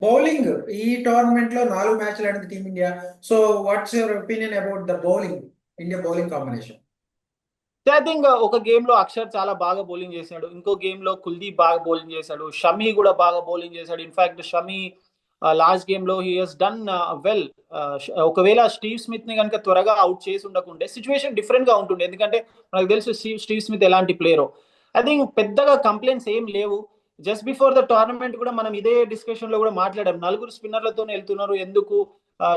Bowling ఈ tournament లో 4 మ్యాచ్లు ఆడింది team India. So what's your opinion about the bowling, India bowling combination? I think ఒక గేమ్ లో అక్షర్ చాలా బాగా బౌలింగ్ చేశాడు, ఇంకో గేమ్ లో కుల్దీప్ బాగా బౌలింగ్ చేశాడు, షమీ కూడా బాగా బౌలింగ్ చేశాడు. ఇన్ఫాక్ట్ షమీ లాస్ట్ గేమ్ లో హీ హెస్ డన్ వెల్. ఒకవేళ స్టీవ్ స్మిత్ ని కనుక త్వరగా అవుట్ చేసి ఉండకుంటే సిచ్యువేషన్ డిఫరెంట్ గా ఉంటుండే, ఎందుకంటే మనకు తెలుసు స్టీవ్ స్మిత్ ఎలాంటి ప్లేయరో. ఐ థింక్ పెద్దగా కంప్లైంట్స్ ఏం లేవు. జస్ట్ బిఫోర్ ద టోర్నమెంట్ కూడా మనం ఇదే డిస్కషన్ లో కూడా మాట్లాడాం, నలుగురు స్పిన్నర్లతో వెళ్తున్నారు ఎందుకు.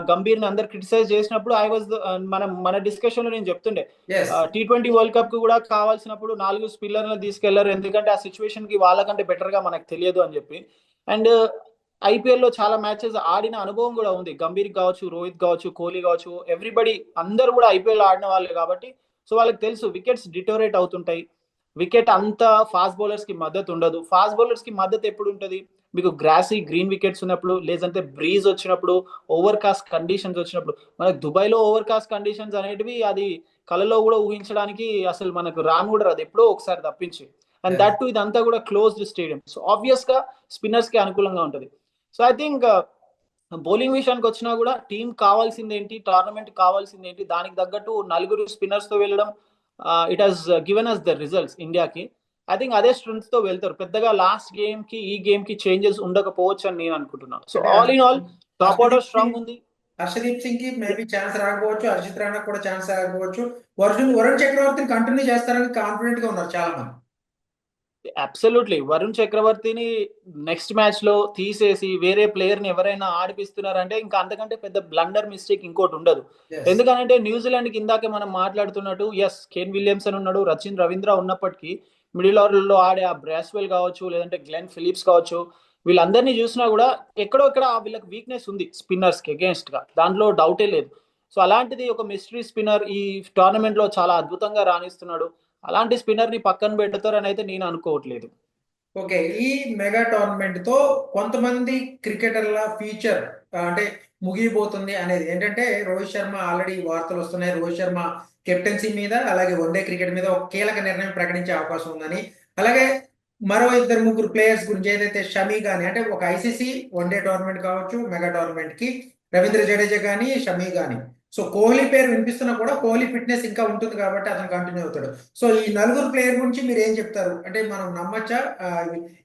గంభీర్ ని అందరు క్రిటిసైజ్ చేసినప్పుడు ఐ వాజ్ మనం మన డిస్కషన్ లో నేను చెప్తుండే, ఎస్. T20 వరల్డ్ కప్ కు కూడా కావాల్సినప్పుడు 4 స్పిన్నర్లను తీసుకెళ్లారు, ఎందుకంటే ఆ సిచ్యువేషన్ కి వాళ్ళకంటే బెటర్ గా మనకు తెలియదు అని చెప్పి. అండ్ ఐపీఎల్ లో చాలా మ్యాచెస్ ఆడిన అనుభవం కూడా ఉంది, గంభీర్ కావచ్చు, రోహిత్ కావచ్చు, కోహ్లీ కావచ్చు, ఎవ్రీబడి అందరూ కూడా ఐపీఎల్ ఆడిన వాళ్ళే కాబట్టి. సో వాళ్ళకి తెలుసు వికెట్స్ డిటోరేట్ అవుతుంటాయి. వికెట్ అంతా ఫాస్ట్ బౌలర్స్ కి మద్దతు ఉండదు. ఫాస్ట్ బౌలర్స్ కి మద్దతు ఎప్పుడు ఉంటది? మీకు గ్రాసీ గ్రీన్ వికెట్స్ ఉన్నప్పుడు, లేదంటే బ్రీజ్ వచ్చినప్పుడు, ఓవర్ కాస్ట్ కండిషన్స్ వచ్చినప్పుడు. మనకు దుబాయ్ లో ఓవర్ కాస్ట్ కండిషన్స్ అనేటివి అది కలలో కూడా ఊహించడానికి అసలు మనకు రాను కూడా రాదు, ఎప్పుడో ఒకసారి తప్పించి. And yes. దట్ టు ఇదంతా కూడా క్లోజ్డ్ స్టేడియం, సో ఆబ్వియస్ గా స్పిన్నర్స్ కి అనుకూలంగా ఉంటుంది. సో ఐ థింక్ బౌలింగ్ విషయానికి వచ్చినా కూడా టీం కావాల్సింది ఏంటి, టోర్నమెంట్ కావాల్సింది ఏంటి, దానికి తగ్గట్టు నలుగురు స్పిన్నర్స్ తో వెళ్ళడం it has given us the results ఇండియాకి. ఐ థింక్ అదే స్ట్రెంగ్త్ తో వెళ్తారు, పెద్దగా లాస్ట్ గేమ్ కి ఈ గేమ్ కి చేంజెస్ ఉండకపోవచ్చు అని నేను అనుకుంటున్నాను. సో అంటే all in all top order Harshdeep Singh strong ఉంది. హర్షదీప్ సింగ్ కి మేబీ ఛాన్స్ రాకపోవచ్చు, హర్షిత్ రాణాకు కూడా ఛాన్స్ రాకపోవచ్చు. వరుణ్ చక్రవర్తిని కంటిన్యూ చేస్తారని కాన్ఫిడెంట్ గా ఉన్నారు చాలా మంది. అబ్సల్యూట్లీ వరుణ్ చక్రవర్తిని నెక్స్ట్ మ్యాచ్ లో తీసేసి వేరే ప్లేయర్ ని ఎవరైనా ఆడిపిస్తున్నారంటే ఇంకా అంతకంటే పెద్ద బ్లండర్ మిస్టేక్ ఇంకోటి ఉండదు. ఎస్. ఎందుకంటే న్యూజిలాండ్ కి ఇందాక మనం మాట్లాడుతున్నట్టు, ఎస్ కేన్ విలియమ్సన్ ఉన్నాడు, రచిన్ రవీంద్ర ఉన్నప్పటికీ మిడిల్ ఆర్డర్ లో ఆడే ఆ బ్రాస్వెల్ కావచ్చు, లేదంటే గ్లెన్ ఫిలిప్స్ కావచ్చు, వీళ్ళందరినీ చూసినా కూడా ఎక్కడో ఇక్కడ వీళ్ళకి వీక్నెస్ ఉంది స్పిన్నర్స్ కి అగేన్స్ట్ గా, దాంట్లో డౌటే లేదు. సో అలాంటిది ఒక మిస్టరీ స్పిన్నర్ ఈ టోర్నమెంట్ లో చాలా అద్భుతంగా రాణిస్తున్నాడు. అలాంటి స్పిన్నర్ ని పక్కన పెడతారని అయితే నేను అనుకోవట్లేదు. ఓకే. ఈ మెగా టోర్నమెంట్ తో కొంతమంది క్రికెటర్ల ఫ్యూచర్ అంటే ముగియబోతుంది అనేది ఏంటంటే, రోహిత్ శర్మ ఆల్రెడీ వార్తలు వస్తున్నాయి. రోహిత్ శర్మ కెప్టెన్సీ మీద, అలాగే వన్డే క్రికెట్ మీద ఒక కీలక నిర్ణయం ప్రకటించే అవకాశం ఉందని, అలాగే మరో ఇద్దరు ముగ్గురు ప్లేయర్స్ గురించి ఏదైతే షమీ గాని, అంటే ఒక ఐసీసీ వన్డే టోర్నమెంట్ కావచ్చు, మెగా టోర్నమెంట్ కి రవీంద్ర జడేజా గాని, షమీ గాని. సో కోహ్లీ పేరు వినిపిస్తున్నా కూడా కోహ్లీ ఫిట్నెస్ ఇంకా ఉంటుంది కాబట్టి అతను కంటిన్యూ అవుతాడు. సో ఈ నలుగురు ప్లేయర్ గురించి మీరు ఏం చెప్తారు? అంటే మనం నమ్మచ్చా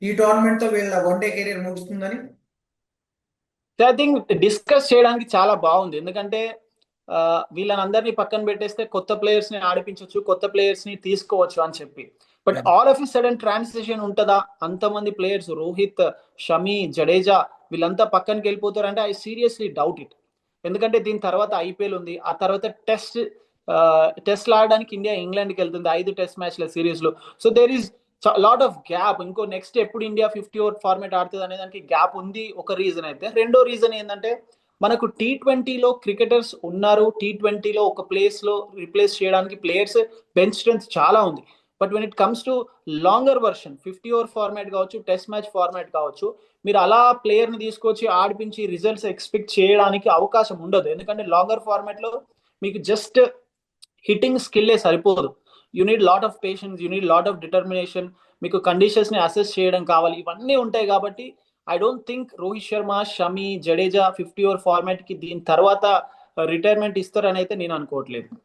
ఈ టోర్నమెంట్ తో వీళ్ళ వన్డే కెరీర్ ముగుస్తుందని? ఐ థింక్ డిస్కస్ చేయడానికి చాలా బాగుంది, ఎందుకంటే వీళ్ళని అందరినీ పక్కన పెట్టేస్తే కొత్త ప్లేయర్స్ ని ఆడిపించవచ్చు, కొత్త ప్లేయర్స్ ని తీసుకోవచ్చు అని చెప్పి. But all of a sudden transition ఉంటుందా? అంతమంది ప్లేయర్స్ రోహిత్, షమీ, జడేజా వీళ్ళంతా పక్కనకి వెళ్ళిపోతారు అంటే ఐ సీరియస్లీ డౌట్ ఇట్. ఎందుకంటే దీని తర్వాత ఐపీఎల్ ఉంది, ఆ తర్వాత టెస్ట్ ఆడడానికి ఇండియా ఇంగ్లాండ్కి వెళ్తుంది 5 టెస్ట్ మ్యాచ్ల సిరీస్ లో. So there is lot of gap. ఇంకో నెక్స్ట్ ఎప్పుడు ఇండియా 50 ఓవర్ ఫార్మేట్ ఆడుతుంది అనే దానికి గ్యాప్ ఉంది, ఒక రీజన్ అయితే. రెండో రీజన్ ఏంటంటే, మనకు T20లో క్రికెటర్స్ ఉన్నారు, T20లో ఒక ప్లేస్ లో రిప్లేస్ చేయడానికి ప్లేయర్స్ బెంచ్ స్ట్రెంత్ చాలా ఉంది. But when it comes to longer version 50 over format కావచ్చు, టెస్ట్ మ్యాచ్ ఫార్మాట్ కావచ్చు, మీరు అలా ప్లేయర్ ని తీసుకొచ్చి ఆడిపించి రిజల్ట్స్ ఎక్స్పెక్ట్ చేయడానికి అవకాశం ఉండదు. ఎందుకంటే లాంగర్ ఫార్మాట్ లో మీకు జస్ట్ హిట్టింగ్ స్కిల్లే సరిపోదు. You need lot of patience, you need lot of determination, మీకు కండిషన్స్ ని అసెస్ చేయడం కావాలి, ఇవన్నీ ఉంటాయి కాబట్టి I don't think Rohit Sharma, Shami, Jadeja 50 over format కి దీని తర్వాత రిటైర్మెంట్ ఇస్తారని అయితే నేను అనుకోవట్లేదు.